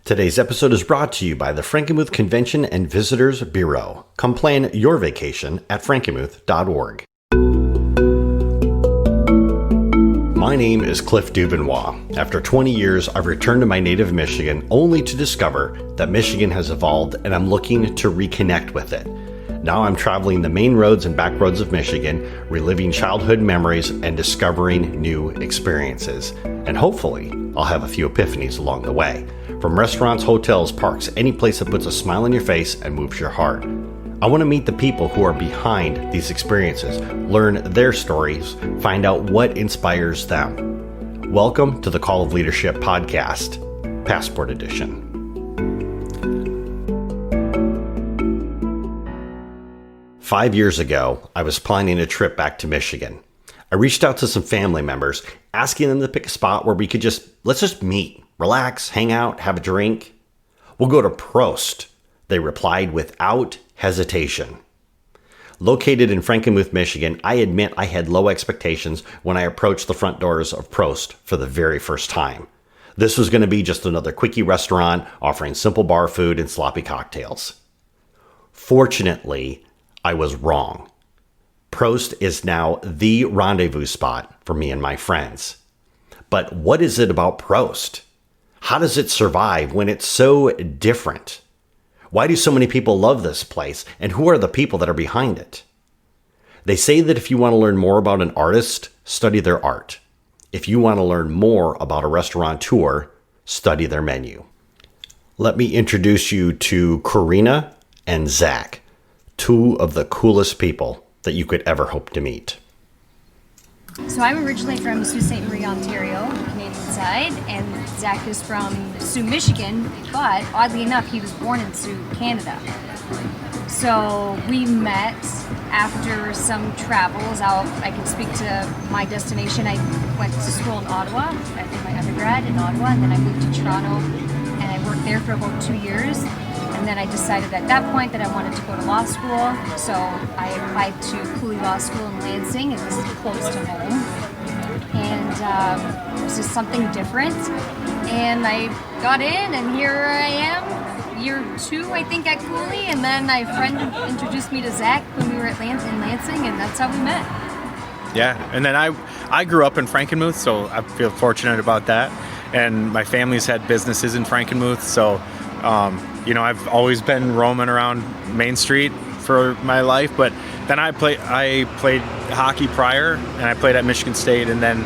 Today's episode is brought to you by the Frankenmuth Convention and Visitors Bureau. Come plan your vacation at frankenmuth.org. My name is Cliff Dubenois. After 20 years, I've returned to my native Michigan only to discover that Michigan has evolved and I'm looking to reconnect with it. Now I'm traveling the main roads and back roads of Michigan, reliving childhood memories and discovering new experiences. And hopefully, I'll have a few epiphanies along the way. From restaurants, hotels, parks, any place that puts a smile on your face and moves your heart. I want to meet the people who are behind these experiences, learn their stories, find out what inspires them. Welcome to the Call of Leadership podcast, Passport Edition. Five years ago, I was planning a trip back to Michigan. I reached out to some family members, asking them to pick a spot where we could let's just meet, relax, hang out, have a drink. We'll go to Prost, they replied without hesitation. Located in Frankenmuth, Michigan, I admit I had low expectations when I approached the front doors of Prost for the very first time. This was going to be just another quickie restaurant offering simple bar food and sloppy cocktails. Fortunately, I was wrong. Prost is now the rendezvous spot for me and my friends. But what is it about Prost? How does it survive when it's so different? Why do so many people love this place, and who are the people that are behind it? They say that if you want to learn more about an artist, study their art. If you want to learn more about a restaurateur, study their menu. Let me introduce you to Korina and Zak, two of the coolest people that you could ever hope to meet. So I'm originally from Sault Ste. Marie, Ontario, the Canadian side, and Zak is from Sault, Michigan, but oddly enough, he was born in Sault, Canada. So we met after some travels. I can speak to my destination. I went to school in Ottawa. I did my undergrad in Ottawa, and then I moved to Toronto, and I worked there for about 2 years. And then I decided at that point that I wanted to go to law school, so I applied to Cooley Law School in Lansing, and this is close to home. And this is something different. And I got in, and here I am, year 2, I think, at Cooley. And then my friend introduced me to Zak when we were in Lansing, and that's how we met. Yeah, and then I grew up in Frankenmuth, so I feel fortunate about that. And my family's had businesses in Frankenmuth, so I've always been roaming around Main Street for my life, but then I played hockey prior, and I played at Michigan State, and then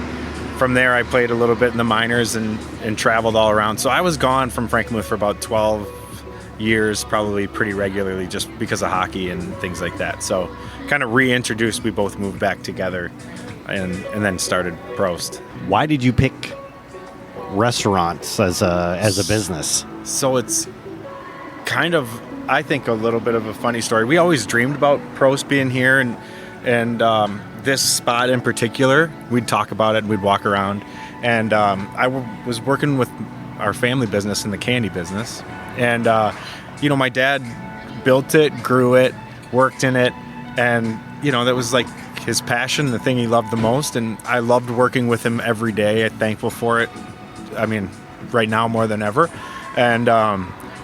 from there I played a little bit in the minors and traveled all around. So I was gone from Frankenmuth for about 12 years, probably pretty regularly, just because of hockey and things like that. So kind of reintroduced, we both moved back together and then started Prost. Why did you pick restaurants as a business? So it's kind of, I think, a little bit of a funny story. We always dreamed about Prost being here, and this spot in particular, we'd talk about it and we'd walk around. And I was working with our family business in the candy business. And, my dad built it, grew it, worked in it. And, that was like his passion, the thing he loved the most. And I loved working with him every day. I'm thankful for it. I mean, right now more than ever. And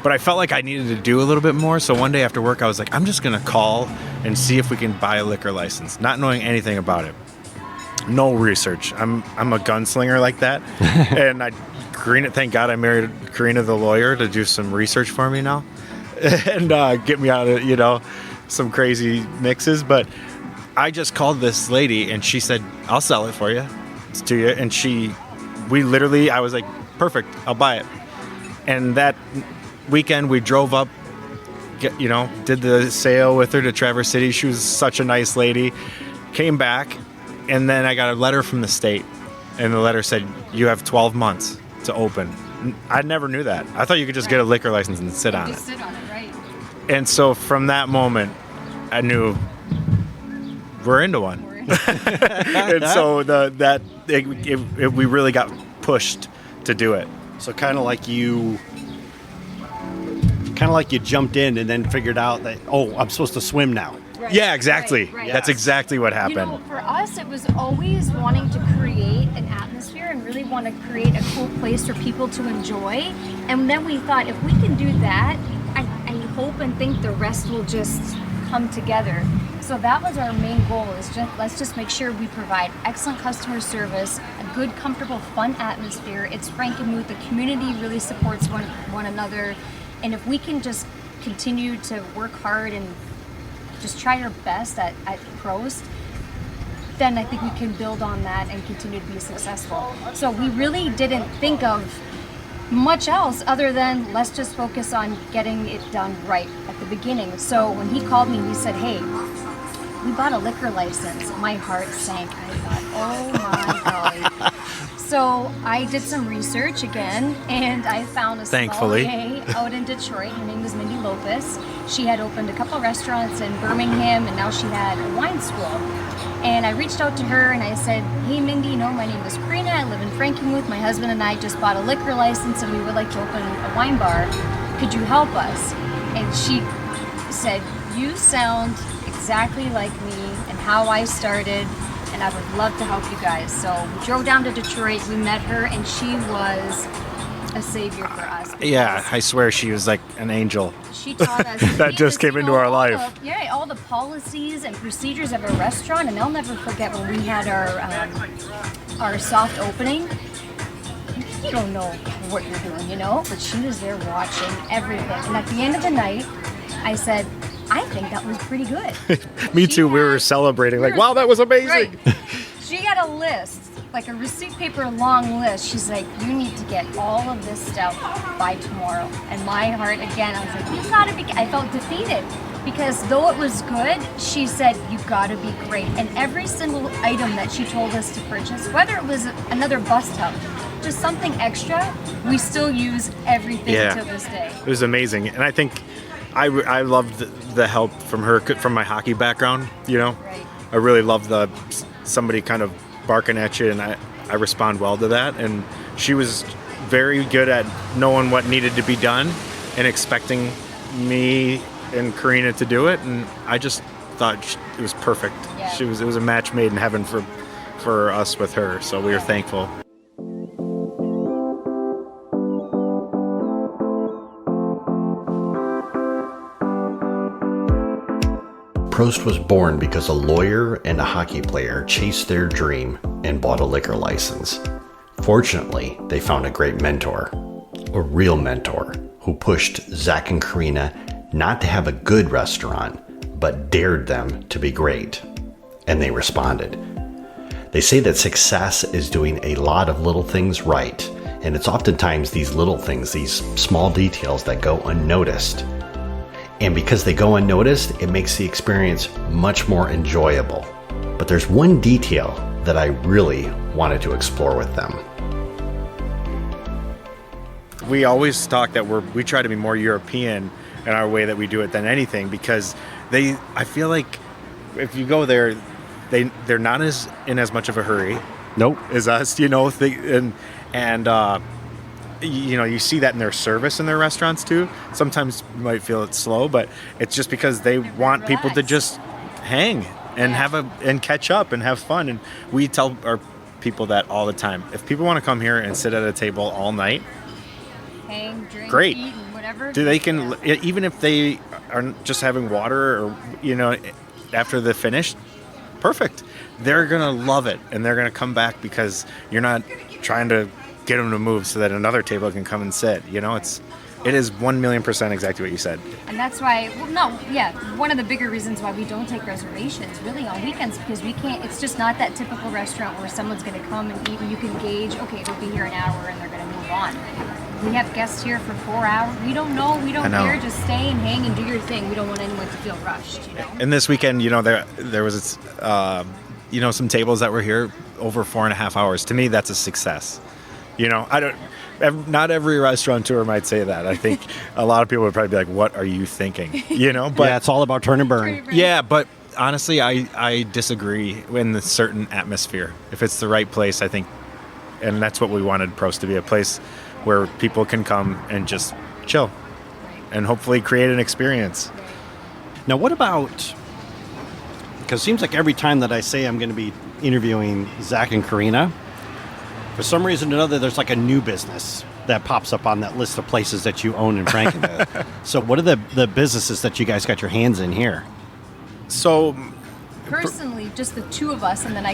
but I felt like I needed to do a little bit more. So one day after work, I was like, I'm just going to call and see if we can buy a liquor license, not knowing anything about it. No research. I'm a gunslinger like that. And Korina, thank God I married Korina, the lawyer, to do some research for me now and get me out of, some crazy mixes. But I just called this lady and she said, I'll sell it for you. It's to you. And I was like, perfect, I'll buy it. And that weekend we drove up, did the sale with her to Traverse City. She was such a nice lady. Came back, and then I got a letter from the state, and the letter said, you have 12 months to open. I never knew that. I thought you could just get a liquor license and sit on it. Sit on it, right. And so from that moment, I knew we're into one. And so we really got pushed to do it. So kind of like you jumped in and then figured out that, I'm supposed to swim now. Right. Yeah, exactly. Right. That's exactly what happened. For us, it was always wanting to create an atmosphere and really wanting want to create a cool place for people to enjoy. And then we thought, if we can do that, I hope and think the rest will just come together. So that was our main goal, is let's just make sure we provide excellent customer service, a good, comfortable, fun atmosphere. It's Frankenmuth. The community really supports one another. And if we can just continue to work hard and just try our best at Prost, then I think we can build on that and continue to be successful. So we really didn't think of much else other than let's just focus on getting it done right at the beginning. So when he called me and he said, hey, we bought a liquor license, my heart sank. I thought, oh my golly. So I did some research again, and I found a small gay out in Detroit. Her name was Mindy Lopez. She had opened a couple restaurants in Birmingham, and now she had a wine school. And I reached out to her and I said, hey Mindy, my name is Korina. I live in Frankenmuth. My husband and I just bought a liquor license and we would like to open a wine bar. Could you help us? And she said, you sound exactly like me and how I started, and I would love to help you guys. So we drove down to Detroit, we met her, and she was a savior for us. Yeah, I swear she was like an angel. She taught us that just came into our life. All the policies and procedures of a restaurant, and I'll never forget when we had our soft opening. You don't know what you're doing, but she was there watching everything. And at the end of the night, I said, I think that was pretty good. Me too. We were celebrating, like, wow, that was amazing. Right. She had a list, like a receipt paper long list. She's like, you need to get all of this stuff by tomorrow. And my heart, again, I was like, you gotta be, I felt defeated. Because though it was good, she said, you gotta be great. And every single item that she told us to purchase, whether it was another bus tub, just something extra, we still use everything to this day. It was amazing. And I think I loved the help from her, from my hockey background, Right. I really love somebody kind of barking at you, and I respond well to that. And she was very good at knowing what needed to be done and expecting me and Korina to do it. And I just thought it was perfect. Yeah. It was a match made in heaven for us with her. So we were thankful. Prost was born because a lawyer and a hockey player chased their dream and bought a liquor license. Fortunately, they found a great mentor, a real mentor, who pushed Zak and Korina not to have a good restaurant, but dared them to be great. And they responded. They say that success is doing a lot of little things right, and it's oftentimes these little things, these small details that go unnoticed. And because they go unnoticed, it makes the experience much more enjoyable. But there's one detail that I really wanted to explore with them. We always talk that we try to be more European in our way that we do it than anything, because I feel like if you go there, they're not in as much of a hurry. Nope. As us, you see that in their service in their restaurants too. Sometimes you might feel it's slow, but it's just because they want people to just hang and and catch up and have fun. And we tell our people that all the time. If people want to come here and sit at a table all night, hang, drink, great. Eat, and whatever. They can, even if they are just having water or after the finish, perfect. They're gonna love it and they're gonna come back because you're not trying to get them to move so that another table can come and sit. It is 1,000,000% exactly what you said. And that's why, one of the bigger reasons why we don't take reservations really on weekends, because we can't, it's just not that typical restaurant where someone's going to come and eat and you can gauge, okay, they'll be here an hour and they're going to move on. We have guests here for 4 hours. We don't know, we don't care, just stay and hang and do your thing. We don't want anyone to feel rushed, And this weekend, there was some tables that were here over 4.5 hours. To me, that's a success. Not every restaurateur might say that. I think a lot of people would probably be like, what are you thinking? But it's all about turn and burn. Yeah, but honestly, I disagree in the certain atmosphere. If it's the right place, I think, and that's what we wanted Prost to be, a place where people can come and just chill and hopefully create an experience. Now, what about, because it seems like every time that I say I'm going to be interviewing Zak and Korina, For some reason or another, there's like a new business that pops up on that list of places that you own in Frankenmuth. So what are the businesses that you guys got your hands in here? So Personally, just the two of us, and then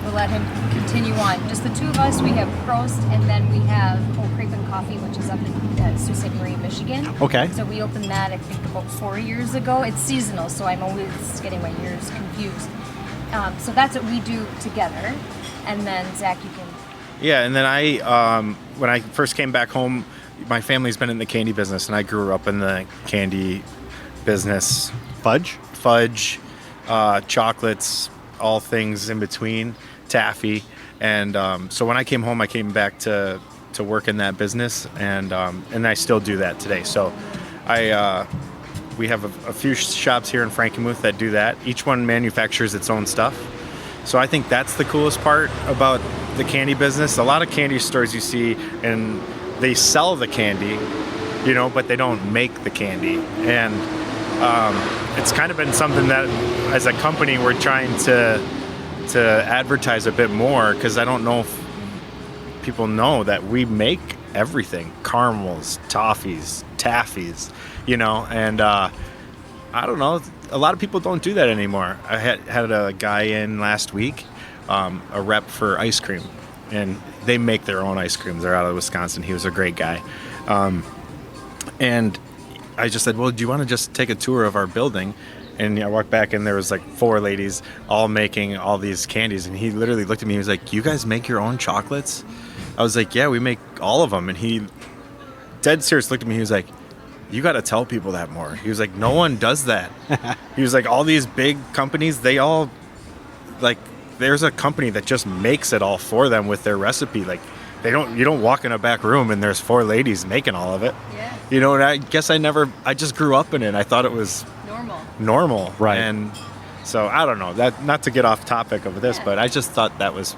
we'll let him continue on. Just the two of us. We have Prost, and then we have Crepe and Coffee, which is up in Sault Ste. Marie, Michigan. Okay. So we opened that, I think, about 4 years ago. It's seasonal, so I'm always getting my years confused. So that's what we do together. And then, Zach, you can... Yeah, and then when I first came back home, my family's been in the candy business, and I grew up in the candy business. Fudge, chocolates, all things in between, taffy. And so when I came home, I came back to work in that business, and I still do that today. So we have a few shops here in Frankenmuth that do that. Each one manufactures its own stuff. So I think that's the coolest part about the candy business. A lot of candy stores you see, and they sell the candy, but they don't make the candy. And it's kind of been something that, as a company, we're trying to advertise a bit more, because I don't know if people know that we make everything: caramels, toffees, taffies, and I don't know. A lot of people don't do that anymore. I had a guy in last week, a rep for ice cream, and they make their own ice cream. They're out of Wisconsin. He was a great guy. And I just said, well, do you want to just take a tour of our building? And I walked back, and there was like 4 ladies all making all these candies. And he literally looked at me. He was like, you guys make your own chocolates? I was like, yeah, we make all of them. And he dead serious looked at me. He was like, you got to tell people that more. He was like, no one does that. He was like, all these big companies, they all, like, there's a company that just makes it all for them with their recipe. Like, you don't walk in a back room and there's 4 ladies making all of it. Yeah. And I guess I just grew up in it. I thought it was normal. Right. And so I don't know, that, not to get off topic of this, but I just thought that was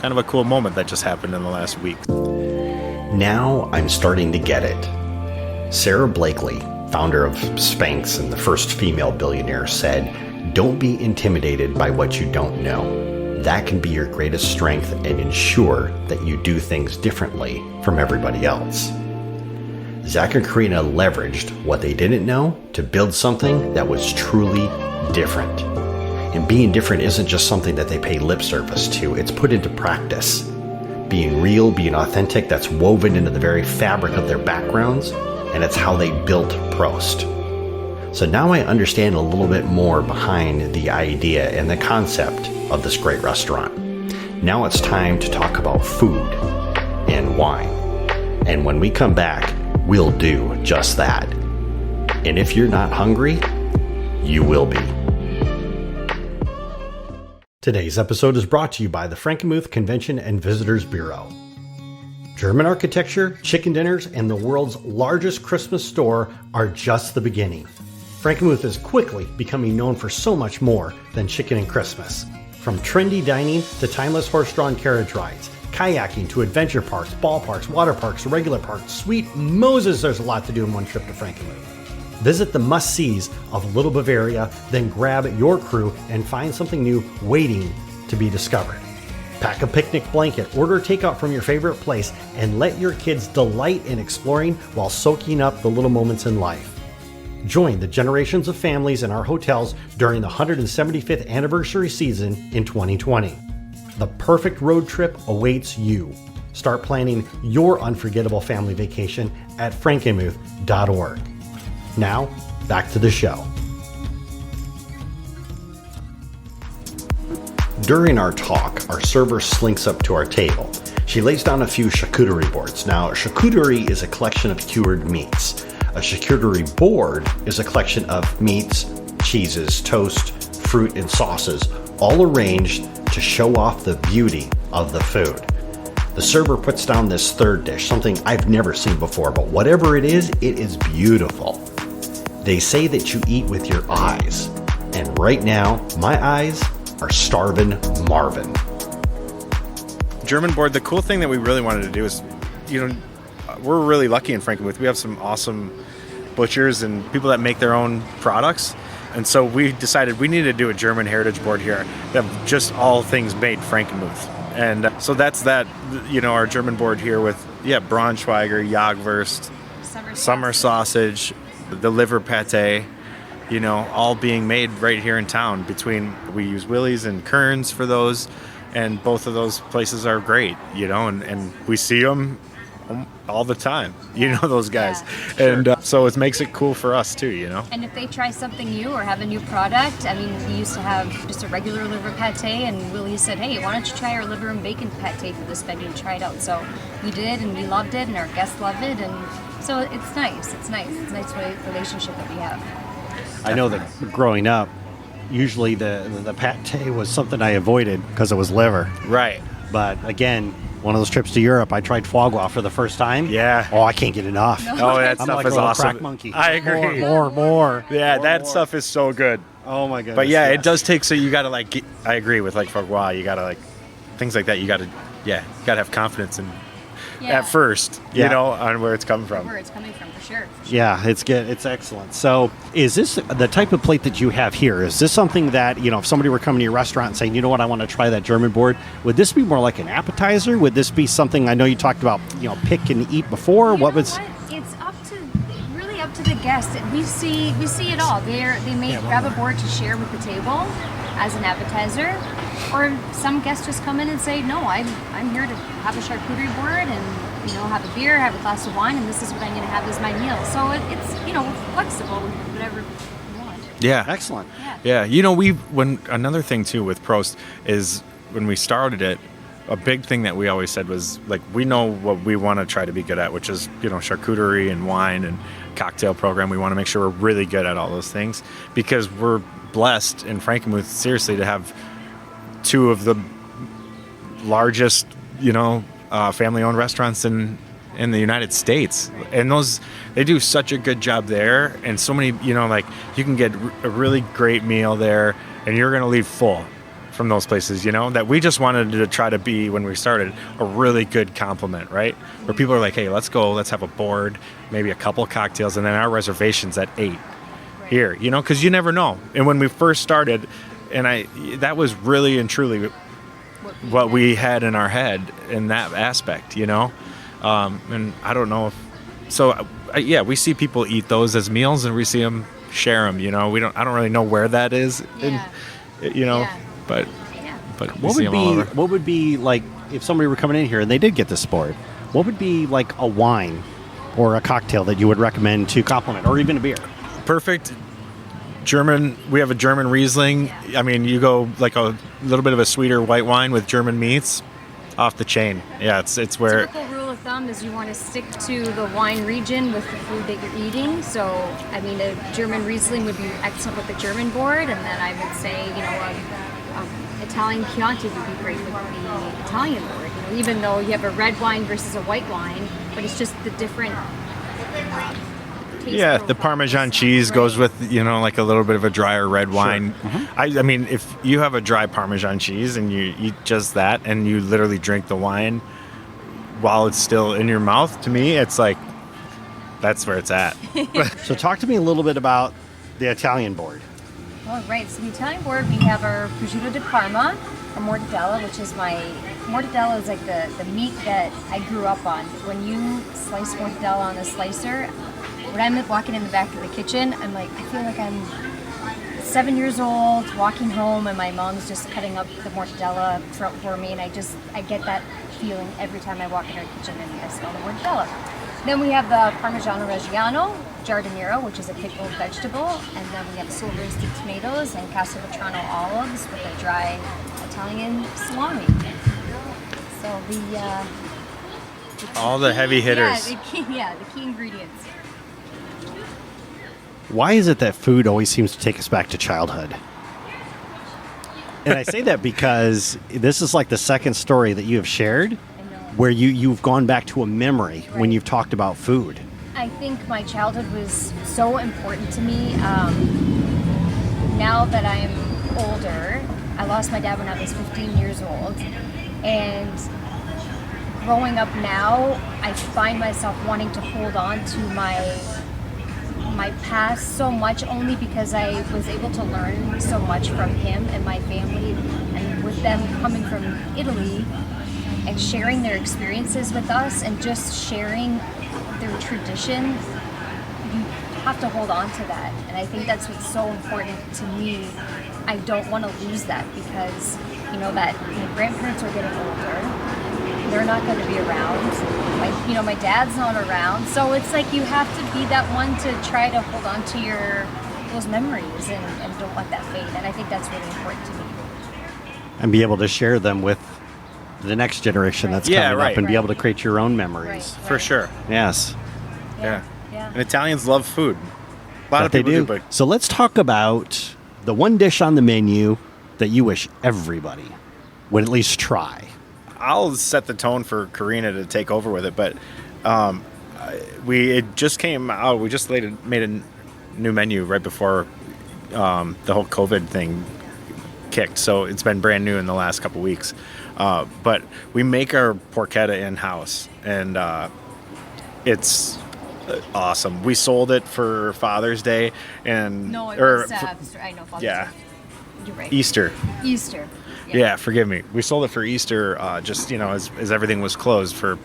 kind of a cool moment that just happened in the last week. Now I'm starting to get it. Sarah Blakely, founder of Spanx and the first female billionaire, said, don't be intimidated by what you don't know. That can be your greatest strength and ensure that you do things differently from everybody else. Zak and Korina leveraged what they didn't know to build something that was truly different. And being different isn't just something that they pay lip service to, it's put into practice. Being real, being authentic, that's woven into the very fabric of their backgrounds, and it's how they built Prost. So now I understand a little bit more behind the idea and the concept of this great restaurant. Now it's time to talk about food and wine. And when we come back, we'll do just that. And if you're not hungry, you will be. Today's episode is brought to you by the Frankenmuth Convention and Visitors Bureau. German architecture, chicken dinners, and the world's largest Christmas store are just the beginning. Frankenmuth is quickly becoming known for so much more than chicken and Christmas. From trendy dining to timeless horse-drawn carriage rides, kayaking to adventure parks, ballparks, water parks, regular parks, sweet Moses, there's a lot to do in one trip to Frankenmuth. Visit the must-sees of Little Bavaria, then grab your crew and find something new waiting to be discovered. Pack a picnic blanket, order takeout from your favorite place, and let your kids delight in exploring while soaking up the little moments in life. Join the generations of families in our hotels during the 175th anniversary season in 2020. The perfect road trip awaits you. Start planning your unforgettable family vacation at frankenmuth.org. Now, back to the show. During our talk, our server slinks up to our table. She lays down a few charcuterie boards. Now, a charcuterie is a collection of cured meats. A charcuterie board is a collection of meats, cheeses, toast, fruit, and sauces, all arranged to show off the beauty of the food. The server puts down this third dish, something I've never seen before, but whatever it is beautiful. They say that you eat with your eyes, and right now, my eyes are starving Marvin. German board, the cool thing that we really wanted to do is, we're really lucky in Frankenmuth. We have some awesome butchers and people that make their own products. And so we decided we needed to do a German heritage board here that just all things made Frankenmuth. And so that's that, our German board here with, Braunschweiger, Jagdwurst, summer sausage, the liver pate, all being made right here in town. We use Willie's and Kern's for those, and both of those places are great, and we see them all the time, those guys. Yeah, and so it makes it cool for us too, And if they try something new or have a new product, I mean, we used to have just a regular liver pate, and Willie said, hey, why don't you try our liver and bacon pate for this menu and try it out. So we did, and we loved it, and our guests loved it, and so it's nice. It's a nice relationship that we have. I know that growing up, usually the pate was something I avoided because it was liver. Right. But again, one of those trips to Europe, I tried foie gras for the first time. Yeah. Oh, I can't get enough. Oh, that I'm stuff like is a little awesome. crack monkey. I agree. More. Yeah, More, that more. stuff is so good. Oh my goodness. But yeah, yes. it does take, so you gotta I agree with foie gras, you gotta things like that, you gotta have confidence in at first, on where it's coming from. Where it's coming from, for sure. Yeah, it's good. It's excellent. So, is this the type of plate that you have here? Is this something that, if somebody were coming to your restaurant and saying, you know what, I want to try that German board, would this be more like an appetizer? Would this be something, I know you talked about, pick and eat before? It's really up to the guest. We see it all. They may grab a board to share with the table as an appetizer, or some guests just come in and say, no, I'm here to have a charcuterie board and have a beer, have a glass of wine, and this is what I'm going to have as my meal. So it's flexible, whatever you want. Yeah. Excellent. Yeah. Another thing too with Prost is when we started it, a big thing that we always said was we know what we want to try to be good at, which is, charcuterie and wine and cocktail program. We want to make sure we're really good at all those things because we're blessed in Frankenmuth, seriously, to have two of the largest, family-owned restaurants in the United States, and they do such a good job there, and so many, you can get a really great meal there, and you're gonna leave full from those places, that we just wanted to try to be, when we started, a really good compliment, right? Where people are like, hey, let's have a board, maybe a couple cocktails, and then our reservation's at 8 here, because you never know. And when we first started, that was really and truly what we had in our head in that aspect, and I don't know we see people eat those as meals, and we see them share them, I don't really know where that is, but what would be like if somebody were coming in here and they did get this board, what would be like a wine or a cocktail that you would recommend to complement, or even a beer? Perfect German. We have a German Riesling. I mean, you go like a little bit of a sweeter white wine with German meats, off the chain. Yeah, it's where. Typical rule of thumb is you want to stick to the wine region with the food that you're eating. So, I mean, a German Riesling would be excellent with the German board, and then I would say, Italian Chianti would be great with the Italian board. Even though you have a red wine versus a white wine, but it's just the different. Yeah, the Parmesan cheese goes with, like a little bit of a drier red wine. Sure. Mm-hmm. I mean, if you have a dry Parmesan cheese and you eat just that and you literally drink the wine while it's still in your mouth, to me, it's like, that's where it's at. So talk to me a little bit about the Italian board. All right, so the Italian board, we have our prosciutto di Parma, or mortadella, which is mortadella is like the meat that I grew up on. When you slice mortadella on a slicer, when I'm walking in the back of the kitchen, I feel like I'm 7 years old, walking home, and my mom's just cutting up the mortadella for me, and I get that feeling every time I walk in her kitchen and I smell the mortadella. Then we have the Parmigiano Reggiano, giardiniera, which is a pickled vegetable, and then we have slow roasted tomatoes and Castelvetrano olives with a dry Italian salami. So all the heavy hitters. The key ingredients. Why is it that food always seems to take us back to childhood? And I say that because this is like the second story that you have shared where you've gone back to a memory when you've talked about food. I think my childhood was so important to me. Now that I'm older, I lost my dad when I was 15 years old. And growing up now, I find myself wanting to hold on to my past so much, only because I was able to learn so much from him and my family and with them coming from Italy and sharing their experiences with us and just sharing their tradition, you have to hold on to that. And I think that's what's so important to me. I don't want to lose that because, you know, that my grandparents are getting older. They're not going to be around. My dad's not around. So it's like you have to be that one to try to hold on to those memories and don't let that fade. And I think that's really important to me. And be able to share them with the next generation that's coming up and be able to create your own memories. For sure. Yes. Yeah. Yeah. And Italians love food. A lot of people do, but So let's talk about the one dish on the menu that you wish everybody would at least try. I'll set the tone for Korina to take over with it, but it just came out. We just made a new menu right before the whole COVID thing kicked, so it's been brand new in the last couple weeks. But we make our porchetta in-house, and it's awesome. We sold it for Father's Day, and No, it was, I know, Father's yeah, Day. You're right. Easter. Yeah. Forgive me. We sold it for Easter, just as everything was closed for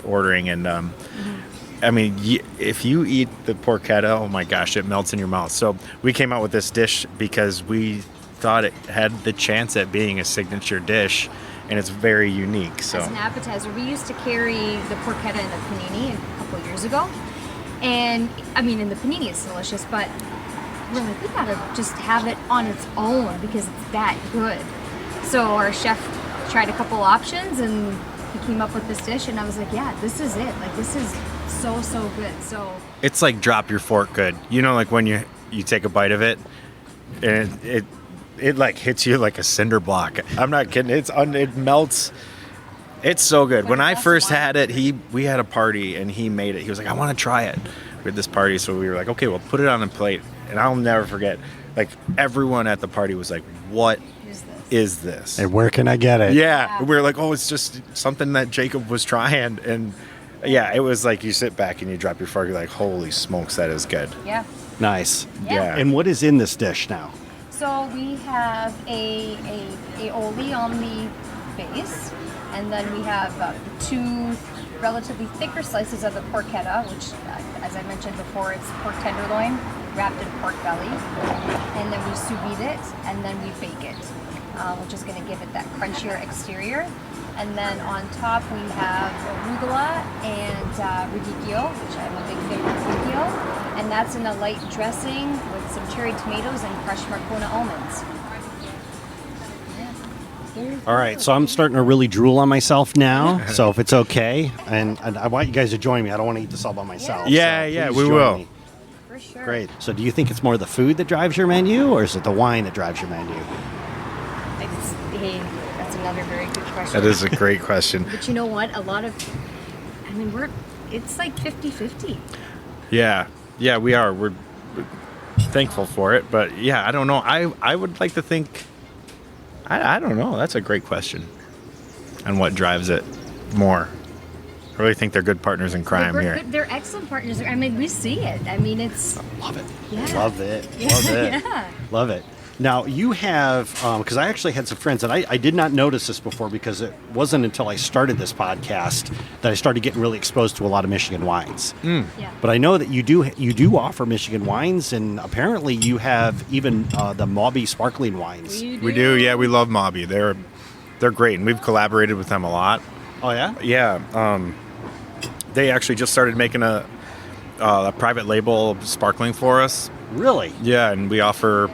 ordering, and I mean, if you eat the porchetta, oh my gosh, it melts in your mouth. So we came out with this dish because we thought it had the chance at being a signature dish, and it's very unique. So As an appetizer, we used to carry the porchetta in the panini a couple years ago, and I mean, in the panini it's delicious, but we're like, we gotta just have it on its own because it's that good. So our chef tried a couple options, and he came up with this dish, and I was like, yeah, this is it. Like, this is so good. So it's like drop your fork good. Like when you take a bite of it, and it like hits you like a cinder block. I'm not kidding. It melts. It's so good. Like when I glass of first wine. had it, we had a party and he made it. He was like, I want to try it. We had this party, so we were like, okay, well, put it on a plate. And I'll never forget. Like, everyone at the party was like, what is this? And where can I get it? Yeah. We were like, oh, it's just something that Jacob was trying. And yeah, it was like you sit back and you drop your fork. You're like, holy smokes, that is good. yeah. Nice. Yeah. And what is in this dish now? So we have a aioli on the base, and then we have two relatively thicker slices of the porchetta, which, as I mentioned before, it's pork tenderloin wrapped in pork belly, and then we sous vide it, and then we bake it, which is going to give it that crunchier exterior. And then on top we have arugula and radicchio, which I'm a big fan of radicchio, and that's in a light dressing with some cherry tomatoes and crushed Marcona almonds. All right, so I'm starting to really drool on myself now. So if it's okay, and I want you guys to join me. I don't want to eat this all by myself. Yeah, so please we join will. me. For sure. Great. So do you think it's more the food that drives your menu, or is it the wine that drives your menu? Hey, that's another very good question. That is a great question. But you know what? It's like 50-50. Yeah, we are. We're thankful for it, but yeah, I don't know. I would like to think. I don't know. That's a great question. And what drives it more? I really think they're good partners in crime here. They're excellent partners. I mean, we see it. I mean, it's Love it. Yeah. Love it. Yeah. Love it. Yeah. Love it. Now, you have, because I actually had some friends, and I did not notice this before because it wasn't until I started this podcast that I started getting really exposed to a lot of Michigan wines. Yeah. But I know that you do offer Michigan wines, and apparently you have even the Mauby sparkling wines. We do. Yeah, we love Mauby. They're great, and we've collaborated with them a lot. Oh, yeah? Yeah. They actually just started making a private label sparkling for us. Really? Yeah, and we offer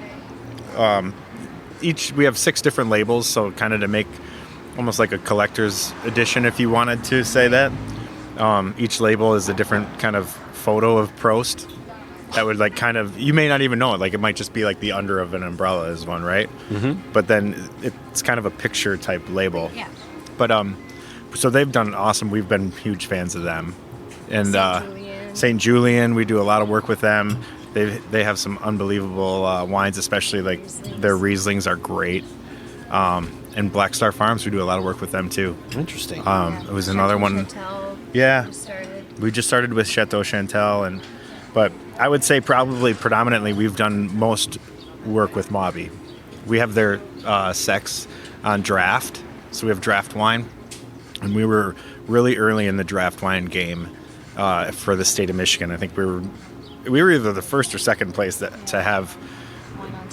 we have 6 different labels, so kind of to make almost like a collector's edition, if you wanted to say that. Each label is a different kind of photo of Prost that would like kind of, you may not even know it, like it might just be like the under of an umbrella is one, right? Mm-hmm. But then it's kind of a picture type label. Yeah. But so they've done awesome. We've been huge fans of them. And St. Julian, we do a lot of work with them. They have some unbelievable wines, especially like their Rieslings are great. And Black Star Farms, we do a lot of work with them too. Interesting. It was another one. Chantel Yeah, just started. we just started with Chateau Chantel, but I would say probably predominantly we've done most work with Mauby. We have their sex on draft. So we have draft wine, and we were really early in the draft wine game for the state of Michigan. I think we were either the first or second place to have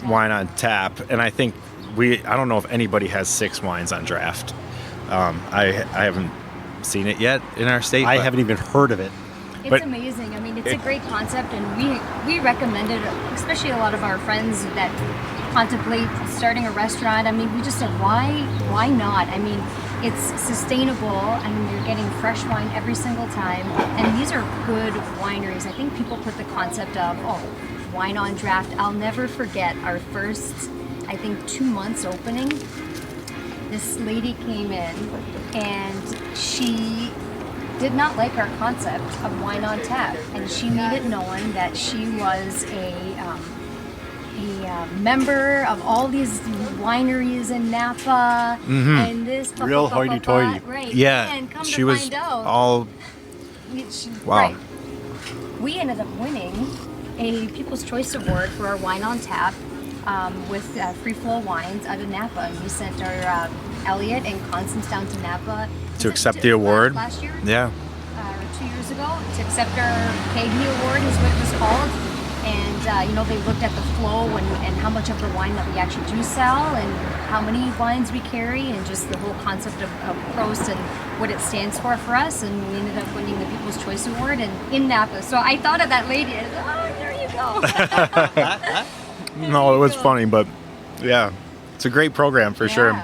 wine on tap, and I think I don't know if anybody has 6 wines on draft. I haven't seen it yet in our state. I haven't even heard of it. It's amazing. I mean, it's a great concept, and we recommend it, especially a lot of our friends that contemplate starting a restaurant. I mean, we just said, why not? I mean, it's sustainable. I mean, you're getting fresh wine every single time, and these are good wineries. I think people put the concept of, wine on draft. I'll never forget our first, I think, 2 months opening. This lady came in, and she did not like our concept of wine on tap, and she made it known that she was a member of all these wineries in Napa, and this Real hoity-toity. right? Yeah, and come she to was find out, all wow. Right. We ended up winning a People's Choice Award for our wine on tap with Free Flow Wines out of Napa, and we sent our Elliot and Constance down to Napa To accept the award. last year. Yeah. Or 2 years ago, to accept our KD Award is what it was called. And, they looked at the flow and how much of the wine that we actually do sell and how many wines we carry and just the whole concept of Prost and what it stands for us. And we ended up winning the People's Choice Award in Napa. So I thought of that lady. I said, there you go. No, it was funny, but yeah, it's a great program for sure.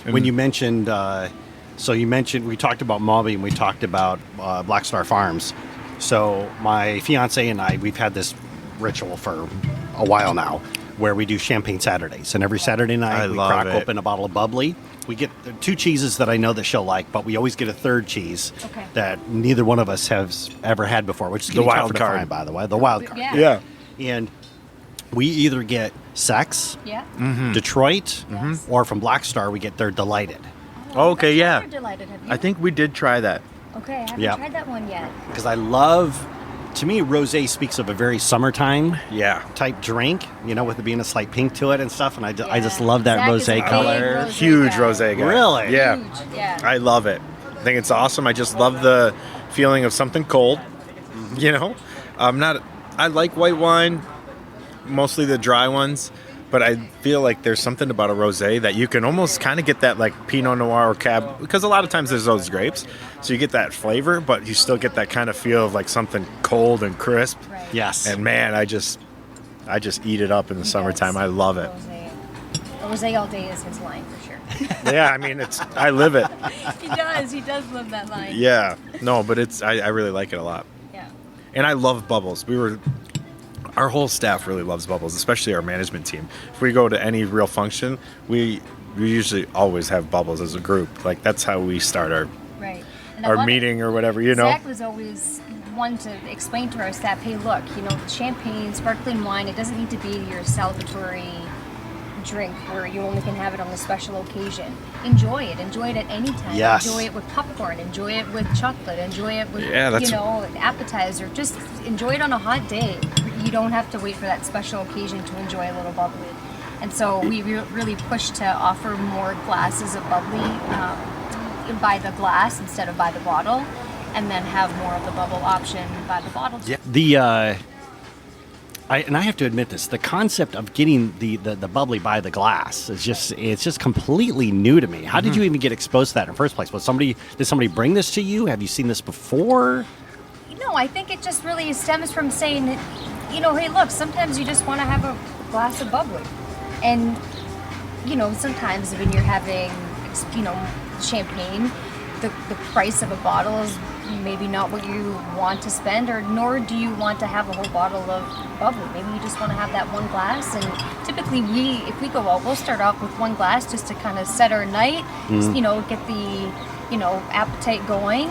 When you mentioned, we talked about Maubie and we talked about Black Star Farms. So my fiance and I, we've had this ritual for a while now where we do Champagne Saturdays. And every Saturday night we crack open a bottle of bubbly. We get 2 cheeses that I know that she'll like, but we always get a 3rd cheese that neither one of us has ever had before, which is The getting wild tougher to card. find, by the way. The wild card. Yeah. And we either get Sex, Yeah. Detroit, Yes. or from Black Star we get their Delighted. Okay, yeah. Delighted, have you? I think we did try that. Okay, I haven't Yeah. tried that one yet. Because I love, to me, rosé speaks of a very summertime Yeah. type drink, with it being a slight pink to it and stuff. And I Yeah. just love that Zach is a rosé big color. rosé Huge guy. rosé guy. Really? Yeah. Huge, yeah. I love it. I think it's awesome. I just love the feeling of something cold. I like white wine, mostly the dry ones, but I feel like there's something about a rosé that you can almost kind of get that like Pinot Noir or Cab, because a lot of times there's those grapes, so you get that flavor, but you still get that kind of feel of like something cold and crisp. Right. Yes. And man, I just eat it up in the summertime. I love it. Rosé all day is his line for sure. Yeah, I mean, I live it. He does live that line. Yeah, no, but I really like it a lot. Yeah. And I love bubbles. Our whole staff really loves bubbles, especially our management team. If we go to any real function, we usually always have bubbles as a group. Like that's how we start Right. And our meeting or whatever, Zach was always one to explain to our staff, hey, look, champagne, sparkling wine, it doesn't need to be your celebratory drink where you only can have it on a special occasion. Enjoy it at any time. Yes. Enjoy it with popcorn, enjoy it with chocolate, enjoy it with appetizer. Just enjoy it on a hot day. You don't have to wait for that special occasion to enjoy a little bubbly. And so we really push to offer more glasses of bubbly by the glass instead of by the bottle, and then have more of the bubble option by the bottle. Yeah. I have to admit this, the concept of getting the bubbly by the glass is just completely new to me. How did you even get exposed to that in the first place? Did somebody bring this to you? Have you seen this before? No, I think it just really stems from saying, hey, look, sometimes you just want to have a glass of bubbly. And, sometimes when you're having, champagne, the price of a bottle is maybe not what you want to spend, nor do you want to have a whole bottle of bubbly. Maybe you just want to have that one glass. And typically if we go out, we'll start off with one glass just to kind of set our night, get the, appetite going.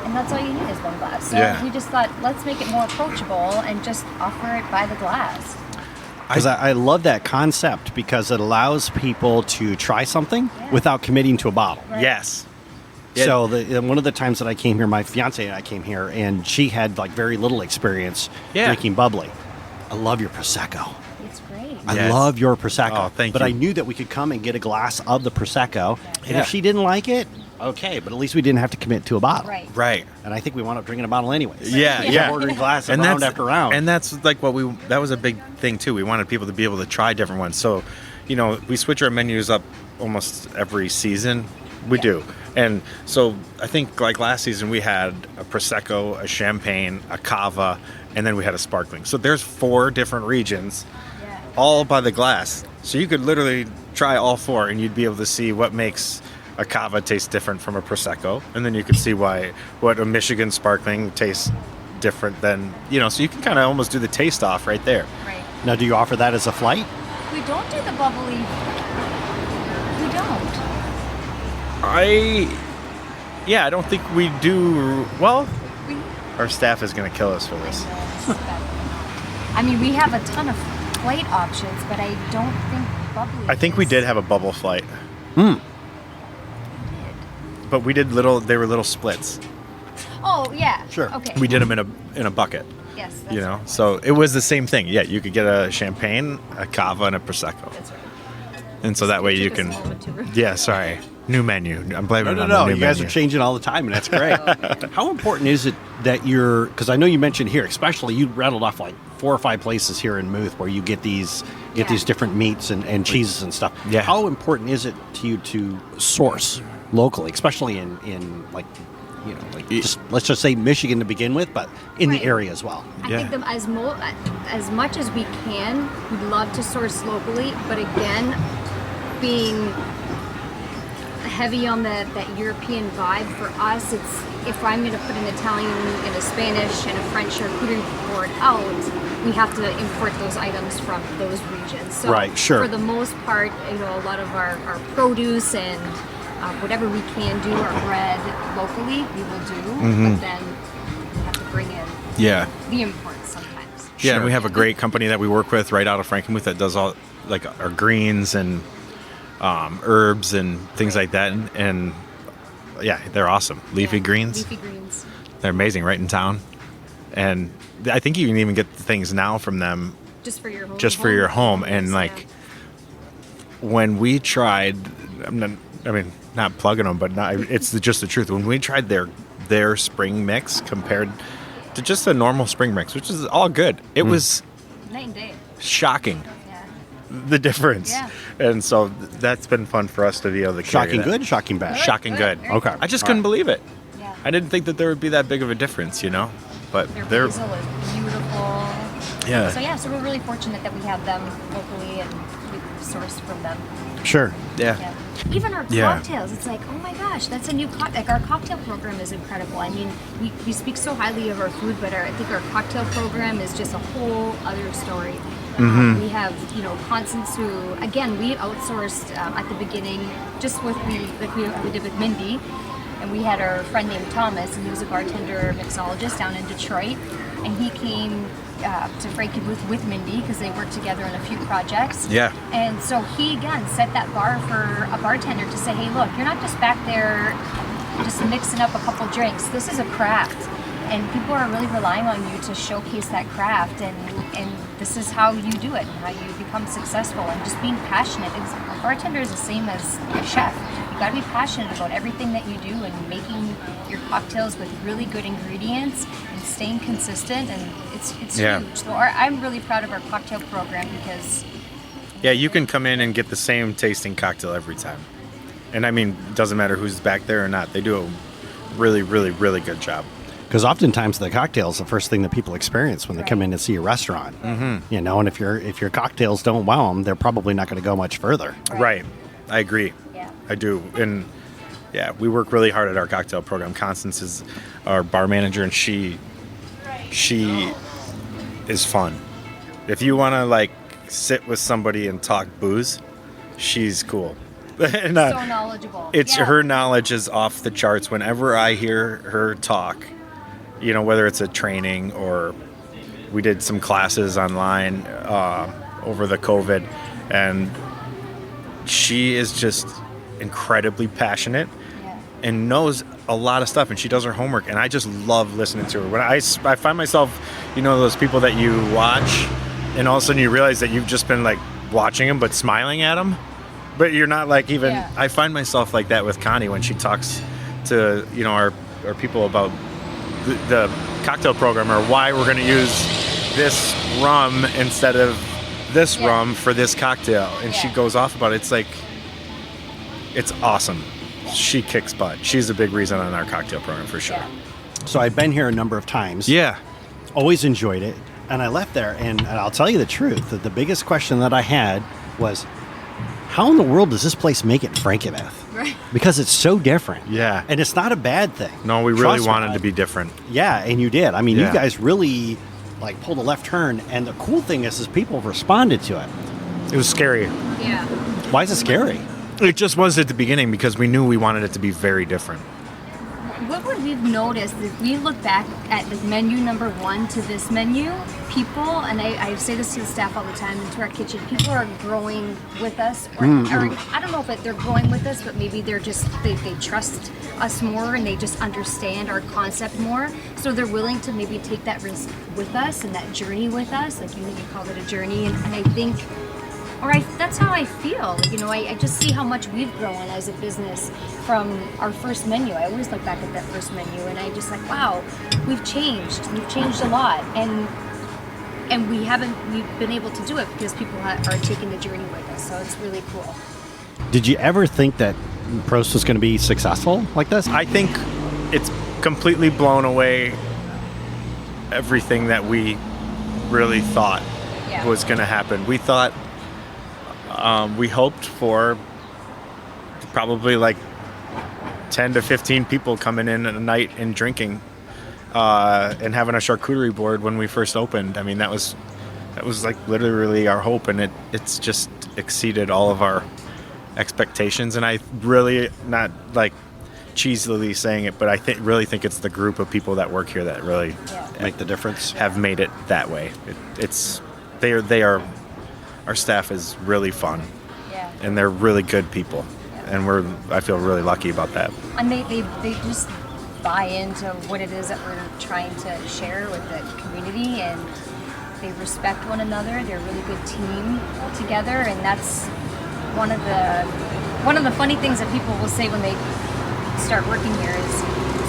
And that's all you need is one glass. So we just thought, let's make it more approachable and just offer it by the glass. Because I love that concept because it allows people to try something without committing to a bottle. Right. Yes. So one of the times that I came here, my fiance and I came here, and she had like very little experience drinking bubbly. I love your Prosecco. It's great. I Yes. love your Prosecco. Oh, thank but you. I knew that we could come and get a glass of the Prosecco. And Yeah. if she didn't like it, okay. But at least we didn't have to commit to a bottle. Right. Right. And I think we wound up drinking a bottle anyways. Yeah, We kept yeah. ordering glasses And round that's after round. And that's like that was a big thing too. We wanted people to be able to try different ones. So, we switch our menus up almost every season. We do. And so I think like last season we had a Prosecco, a Champagne, a Cava, and then we had a sparkling. So there's 4 different regions, Yeah. all by the glass. So you could literally try all 4 and you'd be able to see what makes a Cava taste different from a Prosecco. And then you could see what a Michigan sparkling tastes different than, so you can kind of almost do the taste off right there. Right. Now, do you offer that as a flight? We don't do the bubbly. We don't. I don't think we do. Well, We, our staff is going to kill us for this. I mean, we have a ton of flight options, but I don't think bubbly. I think we is- did have a bubble flight, but they were little splits. Oh yeah. Sure. Okay. We did them in a bucket, Yes. That's right. So it was the same thing. Yeah, you could get a Champagne, a Cava, and a Prosecco. That's right. And so that way you Took us can. a moment to remember. Yeah, sorry. New menu. I'm blaming it on the No. new You guys menu. are changing all the time, and that's great. How important is it that because I know you mentioned here, especially you rattled off like 4 or 5 places here in Muth where you get these Yeah. different meats and cheeses and stuff. Yeah. How important is it to you to source locally, especially in like let's just say Michigan to begin with, but in Right. the area as well. I Yeah. think as much as we can, we'd love to source locally, but again, being heavy on that European vibe for us, it's if I'm going to put an Italian and a Spanish and a French charcuterie board out, we have to import those items from those regions. So Right, sure. for the most part, a lot of our produce and whatever we can do, our bread locally, we will do, but then we have to bring in Yeah. the imports sometimes. Yeah, and Sure. we have a great company that we work with right out of Frankenmuth that does all like our greens and herbs and things like that. And yeah, they're awesome. Leafy Yeah, greens. Leafy greens. They're amazing right in town. And I think you can even get things now from them Just for your home. just for your home. And Yes, like yeah. when we tried, not plugging them, but it's just the truth. When we tried their spring mix compared to just a normal spring mix, which is all good, it was Night and day. shocking. Yeah. The difference. Yeah. And so that's been fun for us to be able to carry Shocking that. good, shocking bad. Shocking good. Very Okay. I just All couldn't right. believe it. Yeah. I didn't think that there would be that big of a difference, But Their they're basil is beautiful. yeah. So we're really fortunate that we have them locally and we source from them. Sure. Yeah. Yeah. Even our Yeah. cocktails, it's like, oh my gosh, that's a new our cocktail program is incredible. I mean, we speak so highly of our food, but I think our cocktail program is just a whole other story. We have, Constance who, again, we outsourced at the beginning, just with we did with Mindy, and we had our friend named Thomas, and he was a bartender mixologist down in Detroit, and he came to Frankenmuth with Mindy because they worked together on a few projects. Yeah. And so he again set that bar for a bartender to say, hey, look, you're not just back there just mixing up a couple drinks. This is a craft. And people are really relying on you to showcase that craft, and this is how you do it, and how you become successful, and just being passionate. A bartender is the same as a chef. You got to be passionate about everything that you do, and making your cocktails with really good ingredients and staying consistent, and it's Yeah. huge. So I'm really proud of our cocktail program because Yeah, you can come in and get the same tasting cocktail every time. And it doesn't matter who's back there or not. They do a really, really, really good job. Because oftentimes the cocktail is the first thing that people experience when they come in and see a restaurant. Mm-hmm. And if your cocktails don't wow them, they're probably not going to go much further. Right. I agree. Yeah. I do. And yeah, we work really hard at our cocktail program. Constance is our bar manager, and she is fun. If you want to sit with somebody and talk booze, she's cool. And, so knowledgeable. It's Yeah. her knowledge is off the charts. Whenever I hear her talk, whether it's a training or we did some classes online over the COVID, and she is just incredibly passionate Yeah. and knows a lot of stuff, and she does her homework, and I just love listening to her. When I find myself, those people that you watch and all of a sudden you realize that you've just been like watching them, but smiling at them. But you're not like even. Yeah. I find myself like that with Connie when she talks to our people about the cocktail program or why we're going to use this rum instead of this rum for this cocktail, and she goes off about it. It's like, it's awesome. She kicks butt. She's a big reason on our cocktail program for sure. So I've been here a number of times. Yeah. Always enjoyed it. And I left there, and I'll tell you the truth, that the biggest question that I had was, how in the world does this place make it Frankenmuth? Right. Because it's so different. Yeah. And it's not a bad thing. No, we really Trust wanted me. to be different. Yeah, and you did. I mean, Yeah. you guys really like pulled a left turn, and the cool thing is people have responded to it. It was scary. Yeah. Why is it scary? It just was at the beginning because we knew we wanted it to be very different. What would we've noticed if we look back at the menu number 1 to this menu, people, and I say this to the staff all the time into our kitchen, people are growing with us, or I don't know if they're growing with us, but maybe they're just, they trust us more and they just understand our concept more. So they're willing to maybe take that risk with us and that journey with us. Like you called it a journey, and I think, that's how I feel. I just see how much we've grown as a business from our first menu. I always look back at that first menu and I just like, wow, we've changed a lot, and we've been able to do it because people are taking the journey with us. So it's really cool. Did you ever think that Prost was going to be successful like this? I think it's completely blown away everything that we really thought was going to happen. We thought, we hoped for probably like 10 to 15 people coming in at a night and drinking and having a charcuterie board when we first opened. I mean, that was like literally our hope, and it's just exceeded all of our expectations. And I really, not like cheesily saying it, but I really think it's the group of people that work here that really Make the difference. have made it that way. They are our staff is really fun, and they're really good people, and I feel really lucky about that. And they just buy into what it is that we're trying to share with the community, and they respect one another. They're a really good team together, and that's one of the funny things that people will say when they start working here is,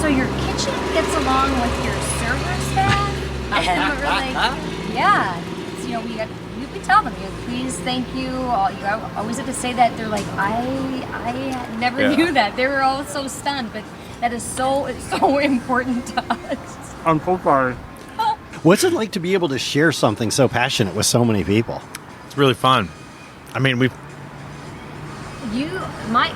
so your kitchen gets along with your server staff? And we're like, yeah. So, we tell them, please, thank you. You always have to say that. They're like, I never knew that. They were all so stunned, but that is it's so important to us. I'm so sorry. What's it like to be able to share something so passionate with so many people? It's really fun. I mean,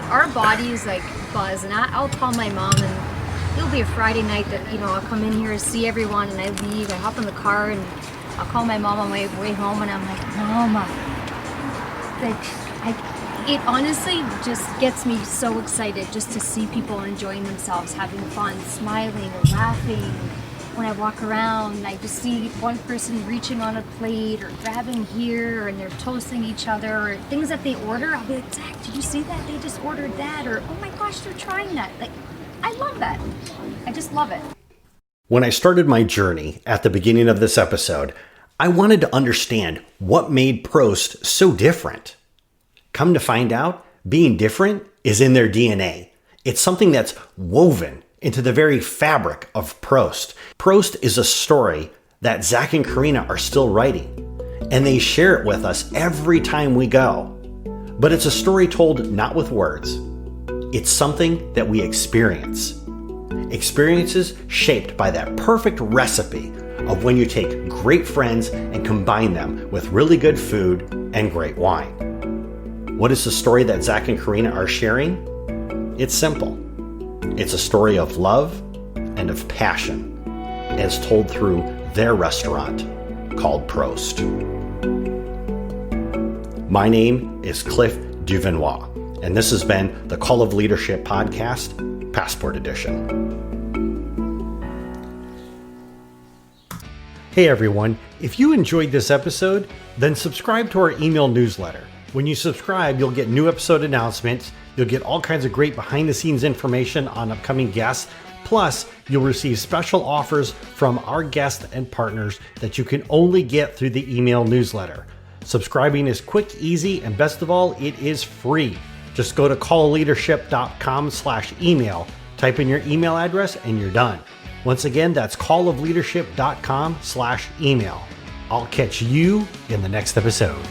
Our bodies like buzz, and I'll call my mom, and it'll be a Friday night that I'll come in here to see everyone, and I leave. I hop in the car and I'll call my mom on my way home, and I'm like, Mama, it honestly just gets me so excited just to see people enjoying themselves, having fun, smiling, laughing. When I walk around, I just see one person reaching on a plate or grabbing here, and they're toasting each other, or things that they order. I'll be like, Zach, did you see that? They just ordered that, or oh my gosh, they're trying that. Like, I love that. I just love it. When I started my journey at the beginning of this episode, I wanted to understand what made Prost so different. Come to find out, being different is in their DNA. It's something that's woven into the very fabric of Prost. Prost is a story that Zak and Korina are still writing, and they share it with us every time we go. But it's a story told not with words. It's something that we experience. Experiences shaped by that perfect recipe of when you take great friends and combine them with really good food and great wine. What is the story that Zak and Korina are sharing? It's simple. It's a story of love and of passion, as told through their restaurant called Prost. My name is Cliff Duvenois, and this has been the Call of Leadership Podcast, Passport Edition. Hey everyone, if you enjoyed this episode, then subscribe to our email newsletter. When you subscribe, you'll get new episode announcements, you'll get all kinds of great behind the scenes information on upcoming guests, Plus, you'll receive special offers from our guests and partners that you can only get through the email newsletter. Subscribing is quick, easy, and best of all, it is free. Just go to callofleadership.com/email, type in your email address, and you're done. Once again, that's callofleadership.com/email. I'll catch you in the next episode.